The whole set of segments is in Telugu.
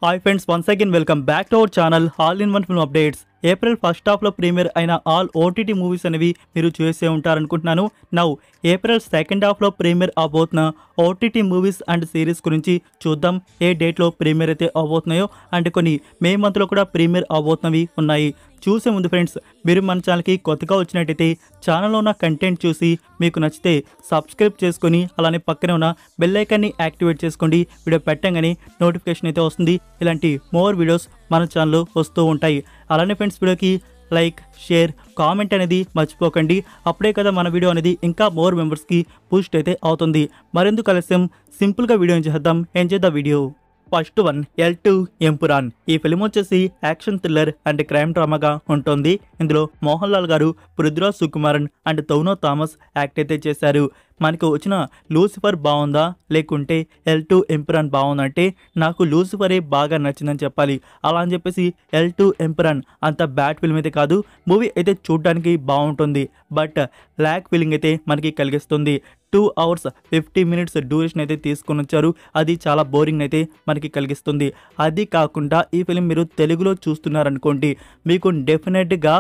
Hi friends, once again welcome back to our channel all in one film updates. April first హాఫ్లో ప్రీమియర్ అయిన ఆల్ ఓటీటీ మూవీస్ అనేవి మీరు చూసే ఉంటారనుకుంటున్నాను. నౌ ఏప్రిల్ సెకండ్ హాఫ్లో ప్రీమియర్ అవబోతున్న ఓటీటీ మూవీస్ అండ్ సిరీస్ గురించి చూద్దాం. ఏ డేట్లో ప్రీమియర్ అయితే అవబోతున్నాయో అండ్ కొన్ని మే మంత్లో కూడా ప్రీమియర్ అవబోతున్నవి ఉన్నాయి. చూసే ముందు ఫ్రెండ్స్, మీరు మన ఛానల్కి కొత్తగా వచ్చినట్టయితే ఛానల్లో ఉన్న కంటెంట్ చూసి మీకు నచ్చితే సబ్స్క్రైబ్ చేసుకొని అలానే పక్కనే ఉన్న బెల్ ఐకాన్ని యాక్టివేట్ చేసుకోండి. వీడియో పెట్టగానే నోటిఫికేషన్ అయితే వస్తుంది. ఇలాంటి మోర్ వీడియోస్ మన ఛానల్లో వస్తూ ఉంటాయి. అలానే ఫ్రెండ్స్, వీడియోకి లైక్, షేర్, కామెంట్ అనేది మర్చిపోకండి. అప్పుడే కదా మన వీడియో అనేది ఇంకా మోర్ మెంబర్స్కి బూస్ట్ అయితే అవుతుంది. మరెందుకు ఆలస్యం, సింపుల్గా వీడియో చేద్దాం. ఏం చేద్దాం video. First one L2 Empuraan. ఈ ఫిలిం వచ్చేసి యాక్షన్ థ్రిల్లర్ అండ్ క్రైమ్ డ్రామాగా ఉంటుంది. ఇందులో మోహన్ లాల్ గారు, Prithviraj Sukumaran and Tovino Thomas act అయితే చేశారు. మనకు వచ్చిన లూసిఫర్ బాగుందా లేకుంటే L2 ఎంపురాన్ బాగుందా అంటే నాకు లూసిఫరే బాగా నచ్చిందని చెప్పాలి. అలా అని చెప్పేసి L2 ఎంపురాన్ అంత బ్యాడ్ ఫిల్మ్ అయితే కాదు. మూవీ అయితే చూడడానికి బాగుంటుంది, బట్ ల్యాక్ ఫీలింగ్ అయితే మనకి కలిగిస్తుంది. 2 hours 50 minutes డ్యూరేషన్ అయితే తీసుకొని వచ్చారు. అది చాలా బోరింగ్ అయితే మనకి కలిగిస్తుంది. అది కాకుండా ఈ ఫిలిం మీరు తెలుగులో చూస్తున్నారనుకోండి, మీకు డెఫినెట్గా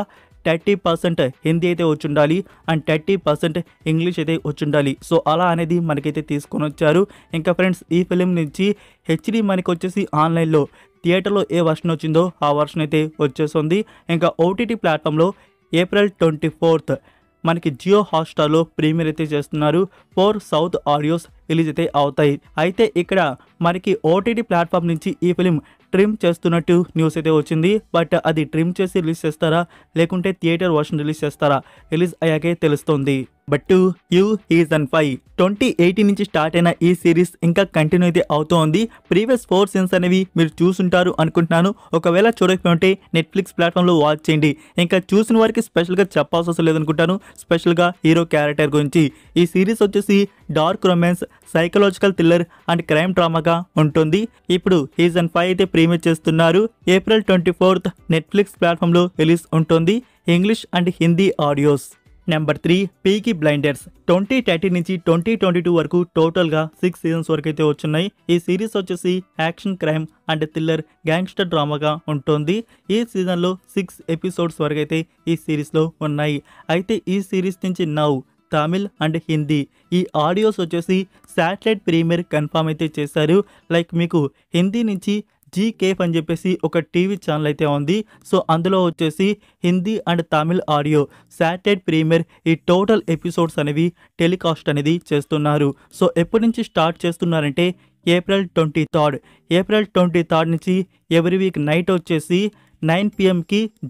30% హిందీ అయితే వచ్చుండాలి అండ్ 30% ఇంగ్లీష్ అయితే వచ్చుండాలి. సో అలా అనేది మనకైతే తీసుకొని వచ్చారు. ఇంకా ఫ్రెండ్స్, ఈ ఫిలిం నుంచి హెచ్డి మనకి వచ్చేసి ఆన్లైన్లో థియేటర్లో ఏ వర్షన్ వచ్చిందో ఆ వర్షన్ అయితే వచ్చేస్తుంది. ఇంకా ఓటీటీ ప్లాట్ఫామ్లో ఏప్రిల్ 24th మనకి జియో హాట్స్టార్లో ప్రీమియర్ అయితే చేస్తున్నారు. 4 సౌత్ ఆడియోస్ రిలీజ్ అయితే అవుతాయి. అయితే ఇక్కడ మనకి ఓటీటీ ప్లాట్ఫామ్ నుంచి ఈ ఫిలిం ట్రిమ్ చేస్తున్నట్టు న్యూస్ అయితే వచ్చింది. బట్ అది ట్రిమ్ చేసి రిలీజ్ చేస్తారా లేకుంటే థియేటర్ వర్షన్ రిలీజ్ చేస్తారా, రిలీజ్ అయ్యాకే తెలుస్తుంది. బట్ యూ ఈజ్ అండ్ 5 2018 నుంచి స్టార్ట్ అయిన ఈ సిరీస్ ఇంకా కంటిన్యూ అయితే అవుతూ ఉంది. ప్రీవియస్ 4 సీన్స్ అనేవి మీరు చూసుంటారు అనుకుంటున్నాను. ఒకవేళ చూడకపోతే నెట్ఫ్లిక్స్ ప్లాట్ఫామ్లో వాచ్ చేయండి. ఇంకా చూసిన వారికి స్పెషల్గా చెప్పాల్సి అవసరం లేదనుకుంటాను, స్పెషల్గా హీరో క్యారెక్టర్ గురించి. ఈ సిరీస్ వచ్చేసి dark romance, psychological thriller and crime డ్రామాగా ఉంటుంది. ఇప్పుడు సీజన్ 5 అయితే ప్రీమియర్ చేస్తున్నారు. ఏప్రిల్ 24th నెట్ఫ్లిక్స్ ప్లాట్ఫామ్లో రిలీజ్ ఉంటుంది. English and Hindi audios. Number 3 Peaky Blinders. 2013 నుంచి 2022 వరకు టోటల్గా 6 సీజన్స్ వరకు అయితే వచ్చున్నాయి. ఈ సిరీస్ వచ్చేసి action, crime and thriller gangster డ్రామాగా ఉంటుంది. ఈ సీజన్లో 6 ఎపిసోడ్స్ వరకు అయితే ఈ సిరీస్లో ఉన్నాయి. అయితే ఈ సిరీస్ నుంచి నౌ తమిళ్ అండ్ హిందీ ఈ ఆడియోస్ వచ్చేసి శాటిలైట్ ప్రీమియర్ కన్ఫర్మ్ అయితే చేశారు. లైక్ మీకు హిందీ నుంచి జీ కేఫ్ అని చెప్పేసి ఒక టీవీ ఛానల్ అయితే ఉంది. సో అందులో వచ్చేసి Hindi and Tamil audio satellite premiere ఈ టోటల్ ఎపిసోడ్స్ అనేవి టెలికాస్ట్ అనేది చేస్తున్నారు. సో ఎప్పటి నుంచి స్టార్ట్ చేస్తున్నారంటే ఏప్రిల్ 23rd నుంచి ఎవ్రీ వీక్ నైట్ వచ్చేసి 9 PM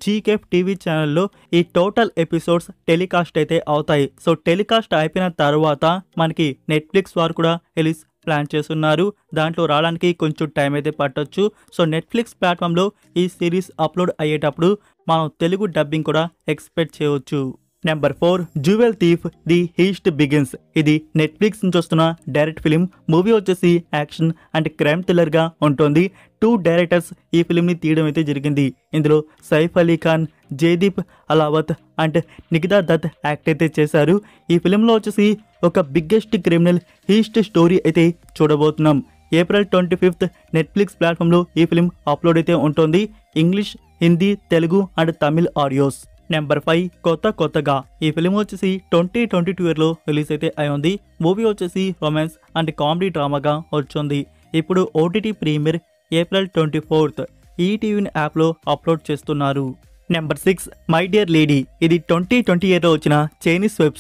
జీకేఫ్ టీవీ ఛానల్లో ఈ టోటల్ ఎపిసోడ్స్ టెలికాస్ట్ అయితే అవుతాయి. సో టెలికాస్ట్ అయిపోయిన తర్వాత మనకి నెట్ఫ్లిక్స్ వారు కూడా రిలీజ్ ప్లాన్ చేస్తున్నారు. దాంట్లో రావడానికి కొంచెం టైం అయితే పట్టొచ్చు. సో నెట్ఫ్లిక్స్ ప్లాట్ఫామ్లో ఈ సిరీస్ అప్లోడ్ అయ్యేటప్పుడు మనం తెలుగు డబ్బింగ్ కూడా ఎక్స్పెక్ట్ చేయవచ్చు. Number 4 jewel thief the heist begins. ఇది నెట్ఫ్లిక్స్ నుంచి వస్తున్న డైరెక్ట్ ఫిలిం. మూవీ వచ్చేసి యాక్షన్ అండ్ క్రైమ్ థ్రిల్లర్గా ఉంటుంది. 2 డైరెక్టర్స్ ఈ ఫిలింని తీయడం అయితే జరిగింది. ఇందులో సైఫ్ అలీ ఖాన్, జయదీప్ అలావత్ అండ్ నికితా దత్ యాక్ట్ అయితే చేశారు. ఈ ఫిలింలో వచ్చేసి ఒక బిగ్గెస్ట్ క్రిమినల్ హీస్ట్ స్టోరీ అయితే చూడబోతున్నాం. ఏప్రిల్ 25th నెట్ఫ్లిక్స్ ప్లాట్ఫామ్లో ఈ ఫిలిం అప్లోడ్ అయితే ఉంటుంది. English, Hindi, Telugu and Tamil audios. Number 5 కొత్తగా. ఈ ఫిలిం వచ్చేసి 2022 ఇయర్లో రిలీజ్ అయితే అయింది. మూవీ వచ్చేసి రొమాన్స్ అండ్ కామెడీ డ్రామాగా వచ్చింది. ఇప్పుడు OTT premiere April 24th ETV యాప్లో అప్లోడ్ చేస్తున్నారు. Number 6 my dear lady. ఇది 2020 ఇయర్లో వచ్చిన చైనీస్ వెబ్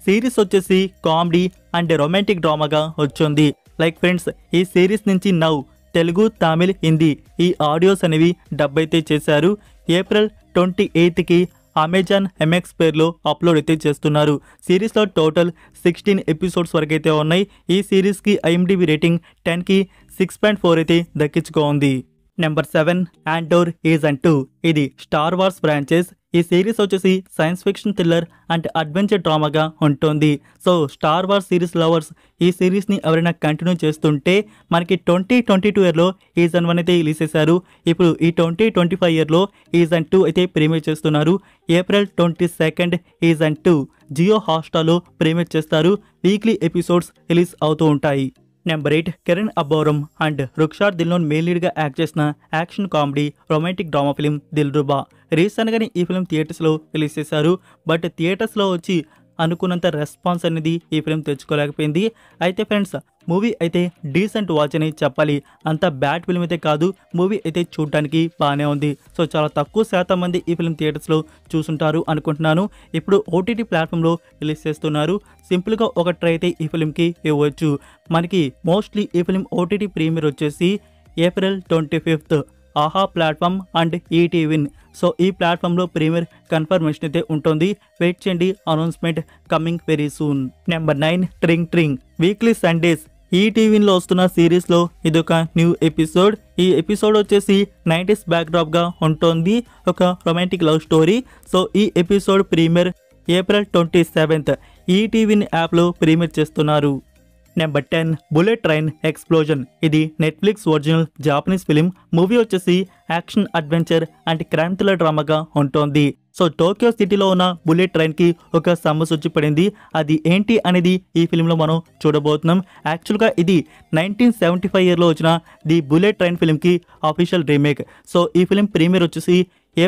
సిరీస్ వచ్చేసి కామెడీ అండ్ రొమాంటిక్ డ్రామాగా వచ్చింది. లైక్ ఫ్రెండ్స్, ఈ సిరీస్ నుంచి నౌ తెలుగు, తమిళ్, హిందీ ఈ ఆడియోస్ అనేవి డబ్ అయితే చేశారు. ఏప్రిల్ 28th అమెజాన్ ఎంఎక్స్ పేర్లో అప్లోడ్ అయితే చేస్తున్నారు. సిరీస్లో టోటల్ 16 ఎపిసోడ్స్ వరకు అయితే ఉన్నాయి. ఈ సిరీస్కి IMDb రేటింగ్ 10కి 6.4 అయితే దక్కించుకోంది. Number 7 ఆండోర్ agent 2. ఇది స్టార్ వార్స్ ఫ్రాంచైజ్. ఈ సిరీస్ వచ్చేసి science fiction thriller and adventure డ్రామాగా ఉంటుంది. So Star Wars series lovers ఈ సిరీస్ని ఎవరైనా కంటిన్యూ చేస్తుంటే మనకి 2022 ఇయర్లో సీజన్ 1 అయితే రిలీజ్ చేశారు. ఇప్పుడు ఈ 2025 ఇయర్లో సీజన్ 2 అయితే ప్రీమియర్ చేస్తున్నారు. ఏప్రిల్ 22nd సీజన్ 2 జియో హాట్స్టార్లో ప్రీమియర్ చేస్తారు. వీక్లీ ఎపిసోడ్స్ రిలీజ్ అవుతూ ఉంటాయి. Number 8 Kiran Abbavaram and Rukshar Dhillon main లీడ్గా యాక్ట్ చేసిన action comedy romantic drama film Dilruba. రీసెంట్గానే ఈ ఫిలిం థియేటర్స్లో రిలీజ్ చేశారు. బట్ థియేటర్స్లో వచ్చి అనుకున్నంత రెస్పాన్స్ అనేది ఈ ఫిలిం తెచ్చుకోలేకపోయింది. అయితే ఫ్రెండ్స్, మూవీ అయితే డీసెంట్ వాచ్ అని చెప్పాలి. అంత బ్యాడ్ ఫిలిం అయితే కాదు, మూవీ అయితే చూడడానికి బాగానే ఉంది. సో చాలా తక్కువ శాతం మంది ఈ ఫిలిం థియేటర్స్లో చూసుంటారు అనుకుంటున్నాను. ఇప్పుడు ఓటీటీ ప్లాట్ఫామ్లో రిలీజ్ చేస్తున్నారు. సింపుల్గా ఒక ట్రై అయితే ఈ ఫిలింకి ఇవ్వచ్చు. మనకి మోస్ట్లీ ఈ ఫిలిం ఓటీటీ ప్రీమియర్ వచ్చేసి ఏప్రిల్ 25th ఆహా ప్లాట్ఫామ్ అండ్ ఈటీవిన్. సో ఈ ప్లాట్ఫామ్లో ప్రీమియర్ కన్ఫర్మేషన్ అయితే ఉంటుంది. వెయిట్ చేయండి, announcement coming very soon. Number 9 Tring Tring. Weekly Sundays ఈటీవీలో వస్తున్న సిరీస్లో ఇదొక న్యూ ఎపిసోడ్. ఈ ఎపిసోడ్ వచ్చేసి 90s బ్యాక్డ్రాప్గా ఉంటుంది. ఒక రొమాంటిక్ లవ్ స్టోరీ. సో ఈ ఎపిసోడ్ ప్రీమియర్ ఏప్రిల్ 27th ఈటీవీన్ యాప్లో ప్రీమియర్ చేస్తున్నారు. Number 10 bullet train explosion. ఇది Netflix original Japanese film. Movie వచ్చేసి action adventure and crime thriller డ్రామాగా ఉంటుంది. సో టోక్యో సిటీలో ఉన్న బుల్లెట్ ట్రైన్కి ఒక సమస్య వచ్చి పడింది. అది ఏంటి అనేది ఈ ఫిలింలో మనం చూడబోతున్నాం. యాక్చువల్గా ఇది 1975 ఇయర్లో వచ్చిన ది బుల్లెట్ ట్రైన్ ఫిలింకి అఫీషియల్ రీమేక్. సో ఈ ఫిలిం ప్రీమియర్ వచ్చేసి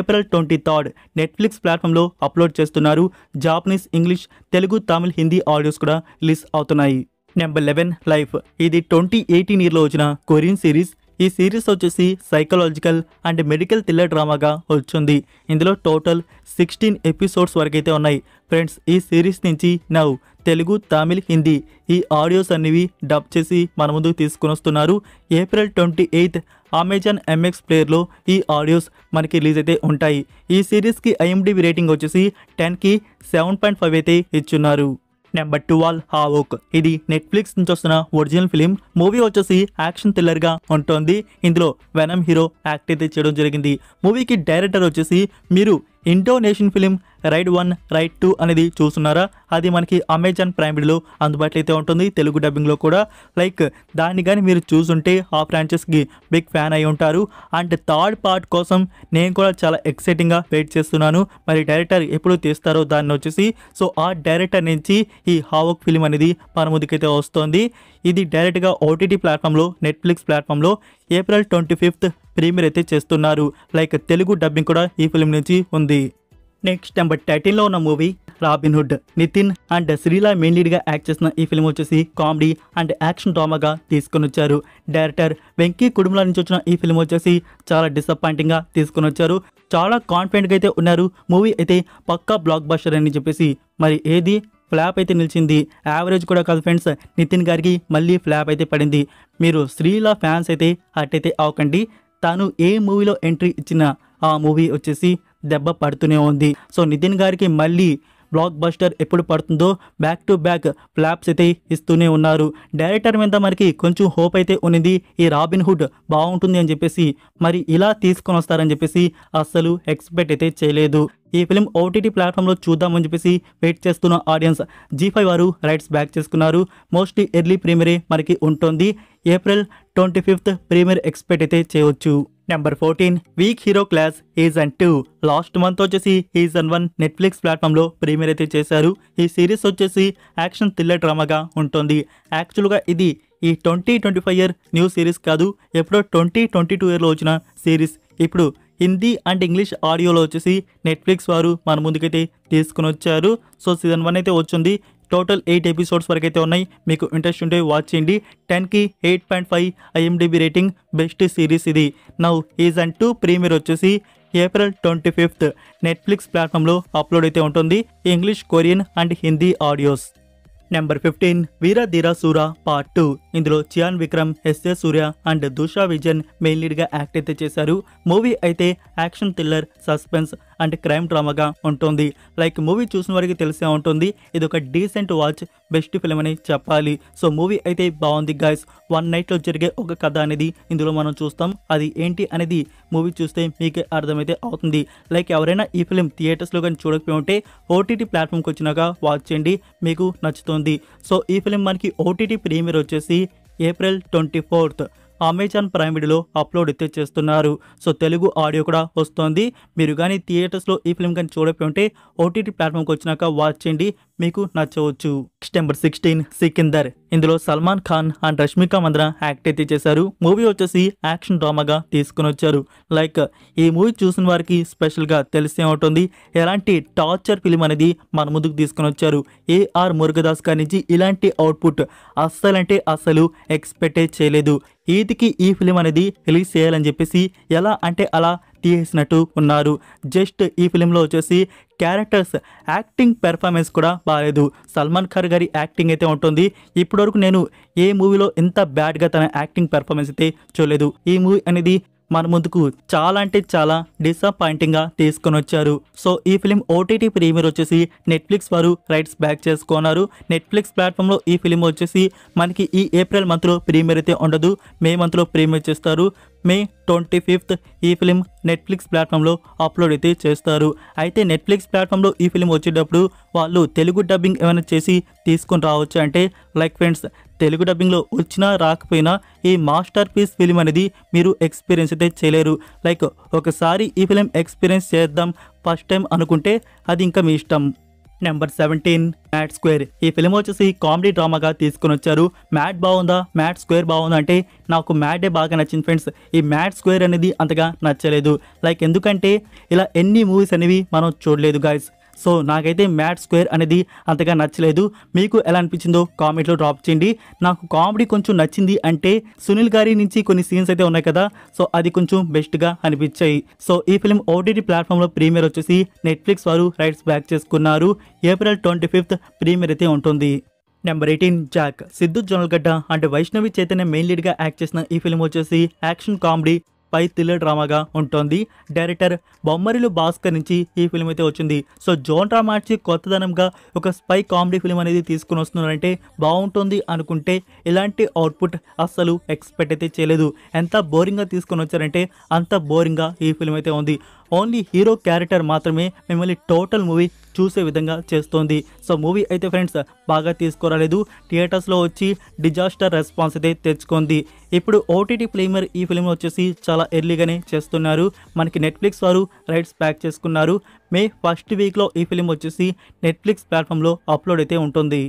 ఏప్రిల్ 23rd నెట్ఫ్లిక్స్ ప్లాట్ఫామ్లో అప్లోడ్ చేస్తున్నారు. Japanese, English, Telugu, Tamil, Hindi audios కూడా రిలీజ్ అవుతున్నాయి. Number 11 Life. ఇది 2018 ఇయర్లో వచ్చిన కొరియన్ సిరీస్. ఈ సిరీస్ వచ్చేసి సైకలాజికల్ అండ్ మెడికల్ థ్రిల్లర్ డ్రామాగా వచ్చింది. ఇందులో టోటల్ 16 ఎపిసోడ్స్ వరకు అయితే ఉన్నాయి. ఫ్రెండ్స్, ఈ సిరీస్ నుంచి నౌ తెలుగు, తమిళ్, హిందీ ఈ ఆడియోస్ అన్నివి డబ్ చేసి మన ముందుకు తీసుకుని వస్తున్నారు. ఏప్రిల్ 28th అమెజాన్ MX ప్లేయర్లో ఈ ఆడియోస్ మనకి రిలీజ్ అయితే ఉంటాయి. ఈ సిరీస్కి IMDb రేటింగ్ వచ్చేసి 10కి 7.5 అయితే ఇచ్చున్నారు. నెంబర్ 12 హావోక్. ఇది నెట్ఫ్లిక్స్ నుంచి వస్తున్న ఒరిజినల్ ఫిలిం. మూవీ వచ్చేసి యాక్షన్ థ్రిల్లర్గా ఉంటుంది. ఇందులో వెనమ్ హీరో యాక్ట్ అయితే చేయడం జరిగింది. మూవీకి డైరెక్టర్ వచ్చేసి మీరు ఇండోనేషియన్ ఫిలిం రైడ్ 1, రైడ్ 2 అనేది చూస్తున్నారా? అది మనకి అమెజాన్ ప్రైమ్ వీడియోలో అందుబాటులో అయితే ఉంటుంది, తెలుగు డబ్బింగ్లో కూడా. లైక్ దాన్ని కానీ మీరు చూసుంటే ఆ ఫ్రాంచైజ్కి బిగ్ ఫ్యాన్ అయి ఉంటారు. అండ్ థర్డ్ పార్ట్ కోసం నేను కూడా చాలా ఎక్సైటింగ్గా వెయిట్ చేస్తున్నాను. మరి డైరెక్టర్ ఎప్పుడు తీస్తారో దాన్ని వచ్చేసి. సో ఆ డైరెక్టర్ నుంచి ఈ హావోక్ ఫిలిం అనేది మన ముందుకైతే వస్తుంది. ఇది డైరెక్ట్గా ఓటీటీ ప్లాట్ఫామ్లో, నెట్ఫ్లిక్స్ ప్లాట్ఫామ్లో ఏప్రిల్ 25th ప్రీమియర్ అయితే చేస్తున్నారు. లైక్ తెలుగు డబ్బింగ్ కూడా ఈ ఫిలిం నుంచి ఉంది. నెక్స్ట్ నెంబర్ 13లో ఉన్న movie Robin Hood. Nithin and Sreeleela main లీడ్గా యాక్ట్ చేసిన ఈ ఫిలిం వచ్చేసి కామెడీ అండ్ యాక్షన్ డ్రామాగా తీసుకొని వచ్చారు. డైరెక్టర్ వెంకీ కుడుముల నుంచి వచ్చిన ఈ ఫిలిం వచ్చేసి చాలా డిసప్పాయింటింగ్గా తీసుకొని వచ్చారు. చాలా కాన్ఫిడెంట్గా అయితే ఉన్నారు. మూవీ అయితే పక్కా బ్లాక్ బస్టర్ అని చెప్పేసి. మరి ఏది ఫ్లాప్ అయితే నిలిచింది. యావరేజ్ కూడా కాదు ఫ్రెండ్స్, నితిన్ గారికి మళ్ళీ ఫ్లాప్ అయితే పడింది. మీరు శ్రీలా ఫ్యాన్స్ అయితే అట్టయితే అవ్వకండి. తాను ఏ మూవీలో ఎంట్రీ ఇచ్చినా ఆ మూవీ వచ్చేసి దెబ్బ పడుతూనే ఉంది. సో నితిన్ గారికి మళ్ళీ బ్లాక్ బస్టర్ ఎప్పుడు పడుతుందో బ్యాక్ టు బ్యాక్ ఫ్లాప్స్ అయితే ఇస్తూనే ఉన్నారు. డైరెక్టర్ మీద మనకి కొంచెం హోప్ అయితే ఉన్నది, ఈ రాబిన్ హుడ్ బాగుంటుంది అని చెప్పేసి. మరి ఇలా తీసుకొని వస్తారని చెప్పేసి అస్సలు ఎక్స్పెక్ట్ అయితే చేయలేదు. ఈ ఫిలిం ఓటీటీ ప్లాట్ఫామ్లో చూద్దామని చెప్పేసి వెయిట్ చేస్తున్న ఆడియన్స్ G5 వారు రైట్స్ బ్యాక్ చేసుకున్నారు. మోస్ట్లీ ఎర్లీ ప్రీమియరే మనకి ఉంటుంది. ఏప్రిల్ 25th ప్రీమియర్ ఎక్స్పెక్ట్ అయితే చేయవచ్చు. Number 14 week hero class season 2. Last month వచ్చేసి సీజన్ 1 నెట్ఫ్లిక్స్ ప్లాట్ఫామ్లో ప్రీమియర్ అయితే చేశారు. ఈ సిరీస్ వచ్చేసి యాక్షన్ థ్రిల్లర్ డ్రామాగా ఉంటుంది. యాక్చువల్గా ఇది ఈ 2025 ఇయర్ న్యూ సిరీస్ కాదు, ఎప్పుడో 2022 ఇయర్లో వచ్చిన సిరీస్. ఇప్పుడు హిందీ అండ్ ఇంగ్లీష్ ఆడియోలో వచ్చేసి నెట్ఫ్లిక్స్ వారు మన ముందుకైతే తీసుకుని వచ్చారు. సో సీజన్ 1 అయితే వచ్చింది. టోటల్ 8 ఎపిసోడ్స్ వరకు అయితే ఉన్నాయి. మీకు ఇంట్రెస్ట్ ఉంటే వాచ్ చేయండి. 10కి 8.5 IMDb రేటింగ్. బెస్ట్ సిరీస్ ఇది. నౌ సీజన్ 2 ప్రీమియర్ వచ్చేసి ఏప్రిల్ 25th నెట్ఫ్లిక్స్ ప్లాట్ఫామ్లో అప్లోడ్ అయితే ఉంటుంది. English, Korean and Hindi audios. Number 15 Veera Dheera Sooran part 2. ఇందులో Chiyaan Vikram, S.A. Suryah and Dushara Vijayan main లీడ్గా యాక్ట్ అయితే చేశారు. మూవీ అయితే action thriller, suspense and crime డ్రామాగా ఉంటుంది. లైక్ మూవీ చూసిన వారికి తెలిసే ఉంటుంది, ఇది ఒక డీసెంట్ వాచ్, బెస్ట్ ఫిలిం అని చెప్పాలి. సో మూవీ అయితే బాగుంది గైస్. 1 నైట్లో జరిగే ఒక కథ అనేది ఇందులో మనం చూస్తాం. అది ఏంటి అనేది మూవీ చూస్తే మీకే అర్థమైతే అవుతుంది. లైక్ ఎవరైనా ఈ ఫిలిం థియేటర్స్లో కానీ చూడకపోయి ఉంటే ఓటీటీ ప్లాట్ఫామ్కి వచ్చినాక వాచ్ చేయండి, మీకు నచ్చుతుంది. సో ఈ ఫిలిం మనకి ఓటీటీ ప్రీమియర్ వచ్చేసి ఏప్రిల్ 24th అమెజాన్ ప్రైమ్ వీడియోలో అప్లోడ్ అయితే చేస్తున్నారు. సో తెలుగు ఆడియో కూడా వస్తుంది. మీరు కానీ థియేటర్స్లో ఈ ఫిలిం కానీ చూడకపోయి ఉంటే ఓటీటీ ప్లాట్ఫామ్కి వచ్చినాక వాచ్ చేయండి, మీకు నచ్చవచ్చు. నెంబర్ 16 సికిందర్. ఇందులో సల్మాన్ ఖాన్ అండ్ రష్మిక మందన యాక్ట్ అయితే చేశారు. మూవీ వచ్చేసి యాక్షన్ డ్రామాగా తీసుకుని వచ్చారు. లైక్ ఈ మూవీ చూసిన వారికి స్పెషల్గా తెలిసే ఉంటుంది ఎలాంటి టార్చర్ ఫిలిం అనేది మన ముందుకు తీసుకుని వచ్చారు. ఏఆర్ మురుగదాస్ గారి నుంచి ఇలాంటి అవుట్పుట్ అస్సలంటే అస్సలు ఎక్స్పెక్టే చేయలేదు. ఈదికి ఈ ఫిలిం అనేది రిలీజ్ చేయాలని చెప్పేసి ఎలా అంటే అలా తీసేసినట్టు ఉన్నారు. జస్ట్ ఈ ఫిలింలో వచ్చేసి క్యారెక్టర్స్ యాక్టింగ్ పెర్ఫార్మెన్స్ కూడా బాగాలేదు. సల్మాన్ ఖాన్ గారి యాక్టింగ్ అయితే ఉంటుంది. ఇప్పటివరకు నేను ఏ మూవీలో ఇంత బ్యాడ్గా తన యాక్టింగ్ పెర్ఫార్మెన్స్ అయితే చూడలేదు. ఈ మూవీ అనేది మన ముందుకు చాలా అంటే చాలా డిసప్పాయింటింగ్గా తీసుకొని వచ్చారు. సో ఈ ఫిలిం ఓటీటీ ప్రీమియర్ వచ్చేసి నెట్ఫ్లిక్స్ వారు రైట్స్ బ్యాక్ చేసుకున్నారు. నెట్ఫ్లిక్స్ ప్లాట్ఫామ్లో ఈ ఫిలిం వచ్చేసి మనకి ఈ ఏప్రిల్ మంత్లో ప్రీమియర్ అయితే ఉండదు, మే మంత్లో ప్రీమియర్ చేస్తారు. మే 25th ఈ ఫిలిం నెట్ఫ్లిక్స్ ప్లాట్ఫామ్లో అప్లోడ్ అయితే చేస్తారు. అయితే నెట్ఫ్లిక్స్ ప్లాట్ఫామ్లో ఈ ఫిలిం వచ్చేటప్పుడు వాళ్ళు తెలుగు డబ్బింగ్ ఏమైనా చేసి తీసుకొని రావచ్చు అంటే లైక్ ఫ్రెండ్స్, తెలుగు డబ్బింగ్లో వచ్చినా రాకపోయినా ఈ మాస్టర్ పీస్ ఫిలిం అనేది మీరు ఎక్స్పీరియన్స్ అయితే చేయలేరు. లైక్ ఒకసారి ఈ ఫిలిం ఎక్స్పీరియన్స్ చేద్దాం ఫస్ట్ టైం అనుకుంటే అది ఇంకా మీ ఇష్టం. Number 17 mad square. ఈ ఫిలిం వచ్చేసి కామెడీ డ్రామాగా తీసుకుని వచ్చారు. మ్యాట్ బాగుందా మ్యాట్ స్క్వేర్ బాగుందా అంటే నాకు మ్యాటే బాగా నచ్చింది ఫ్రెండ్స్. ఈ మ్యాట్ స్క్వేర్ అనేది అంతగా నచ్చలేదు. లైక్ ఎందుకంటే ఇలా ఎన్ని మూవీస్ అనేవి మనం చూడలేదు గాయస్. సో నాకైతే మ్యాట్ స్క్వేర్ అనేది అంతగా నచ్చలేదు. మీకు ఎలా అనిపించిందో కామెంట్లో డ్రాప్ చేయండి. నాకు కామెడీ కొంచెం నచ్చింది అంటే సునీల్ గారి నుంచి కొన్ని సీన్స్ అయితే ఉన్నాయి కదా, సో అది కొంచెం బెస్ట్గా అనిపించాయి. సో ఈ ఫిలిం ఓటీటీ ప్లాట్ఫామ్లో ప్రీమియర్ వచ్చేసి నెట్ఫ్లిక్స్ వారు రైట్స్ బ్యాక్ చేసుకున్నారు. ఏప్రిల్ 25th ప్రీమియర్ అయితే ఉంటుంది. Number 18 Jack. సిద్ధు జొన్నలగడ్డ అంటే వైష్ణవి చైతన్య మెయిన్ లీడ్గా యాక్ట్ చేసిన ఈ ఫిలిం వచ్చేసి యాక్షన్ కామెడీ పై థ్రిల్లర్ డ్రామాగా ఉంటుంది. డైరెక్టర్ బొమ్మరిలు భాస్కర్ నుంచి ఈ ఫిలిం అయితే వచ్చింది. సో జోన్రా మార్చి కొత్తదనంగా ఒక స్పై కామెడీ ఫిలిం అనేది తీసుకుని వస్తున్నారంటే బాగుంటుంది అనుకుంటే ఇలాంటి అవుట్పుట్ అస్సలు ఎక్స్పెక్ట్ అయితే చేయలేదు. ఎంత బోరింగ్గా తీసుకొని వచ్చారంటే అంత బోరింగ్గా ఈ ఫిలిం అయితే ఉంది. ఓన్లీ హీరో క్యారెక్టర్ మాత్రమే మిమ్మల్ని టోటల్ మూవీ చూసే విధంగా చేస్తోంది. సో మూవీ అయితే ఫ్రెండ్స్ బాగా తీసుకురాలేదు. థియేటర్స్లో వచ్చి డిజాస్టర్ రెస్పాన్స్ అయితే తెచ్చుకుంది. ఇప్పుడు ఓటీటీ ప్రీమియర్ ఈ ఫిలిం వచ్చేసి చాలా ఎర్లీగానే చేస్తున్నారు. మనకి నెట్ఫ్లిక్స్ వారు రైట్స్ ప్యాక్ చేసుకున్నారు. మే 1st వీక్లో ఈ ఫిలిం వచ్చేసి నెట్ఫ్లిక్స్ ప్లాట్ఫామ్లో అప్లోడ్ అయితే ఉంటుంది.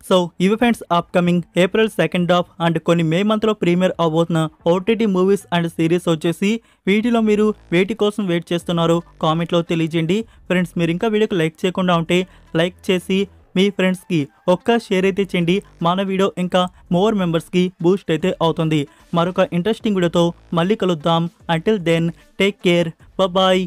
సో ఇవి friends upcoming April 2nd and కొన్ని మే మంత్లో ప్రీమియర్ అవబోతున్న ఓటీటీ మూవీస్ అండ్ సిరీస్ వచ్చేసి వీటిలో మీరు వేటి కోసం వెయిట్ చేస్తున్నారో కామెంట్లో తెలియజేయండి. ఫ్రెండ్స్ మీరు ఇంకా వీడియోకి లైక్ చేయకుండా ఉంటే లైక్ చేసి మీ ఫ్రెండ్స్కి ఒక్క షేర్ అయితే చేయండి. మన వీడియో ఇంకా మోర్ మెంబర్స్కి బూస్ట్ అయితే అవుతుంది. మరొక ఇంట్రెస్టింగ్ వీడియోతో మళ్ళీ కలుద్దాం. Until then take care, bye.